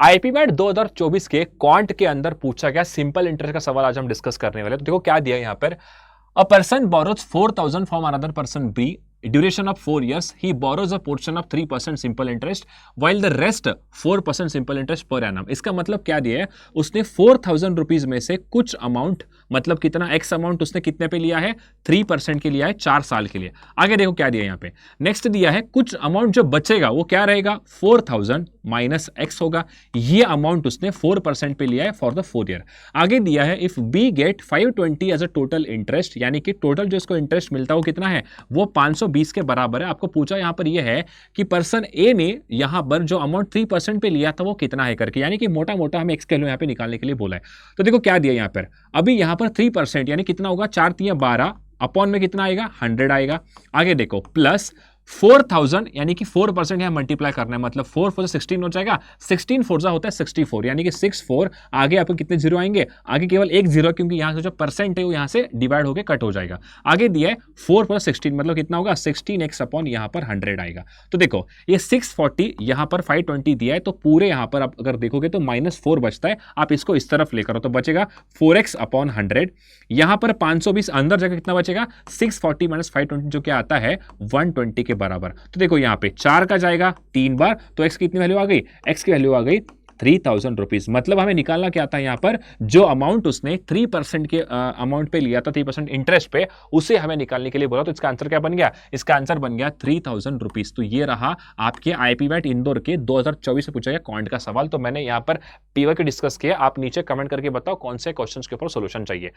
IPMAT 2024 के quant के अंदर पूछा गया सिंपल इंटरेस्ट का सवाल आज हम डिस्कस करने वाले। तो देखो क्या दिया यहां पर, a person borrows 4,000 from another person B, duration of 4 years, he borrows a portion of 3% simple interest while the rest 4% simple interest per annum. इसका मतलब क्या दिया है, उसने 4,000 रुपीज में से कुछ अमाउंट, मतलब कितना एक्स अमाउंट उसने कितने पे लिया है, 3% के लिया है 4 साल के लिए। आगे देखो क्या दिया यहाँ पे, नेक्स्ट दिया है कुछ अमाउंट जो बचेगा वो क्या रहेगा, 4,000 माइनस एक्स होगा। ये अमाउंट उसने 4% पे लिया है फॉर द 4 year। आगे दिया है if B get 520 as a total interest, यानी कि टोटल जो इसको इंटरेस्ट मिलता है वो कितना है, वो 520 के बराबर है। आपको पूछा यहां पर यह है कि पर्सन ए ने यहां पर जो अमाउंट 3% पे लिया था वो कितना है करके, यानी कि मोटा मोटा हमें एक्स वैल्यू यहां पे निकालने के लिए बोला है। तो देखो क्या दिया यहां पर, अभी यहां पर 3% यानी कितना होगा, 4 3 12 अपॉन में कितना आएगा, 100 आएगा। आगे देखो प्लस 4,000 यानी कि 4% यहां मल्टीप्लाई करना है, मतलब 4 4 16 हो जाएगा, 16 4 होता है 64, यानी कि 64। आगे आपको कितने जीरो आएंगे, आगे केवल एक जीरो, क्योंकि यहां से जो परसेंट है वो यहां से डिवाइड होकर कट हो जाएगा। आगे दिया है 4 + 16 मतलब कितना होगा, 16x अपॉन यहां पर 100 आएगा। तो देखो ये 640 यहां पर 520 दिया है, तो पूरे यहां पर आप अगर देखोगे तो -4 बचता है। आप इसको इस तरफ लेकर तो बचेगा 4x अपॉन 100। यहां पर 520 अंदर जगह कितना बचेगा, 640 - 520 जो क्या आता है 120 के बराबर। तो देखो यहां पे 4 का जाएगा 3 बार, तो x की कितनी वैल्यू आ गई, x की वैल्यू आ गई 3,000 रुपीज। मतलब हमें निकालना क्या था यहां पर, जो अमाउंट उसने 3% के अमाउंट पे लिया था, 3% इंटरेस्ट पे, उसे हमें निकालने के लिए बोला। तो इसका आंसर क्या बन गया, इसका आंसर बन गया 3,000 रुपीज। तो ये रहा आपके आईपीमैट इंदौर के 2024 से पूछा गया क्वांट का सवाल। तो मैंने यहां पर पीवा के डिस्कस किया, आप नीचे कमेंट करके बताओ कौन से क्वेश्चन के ऊपर सोल्यूशन चाहिए।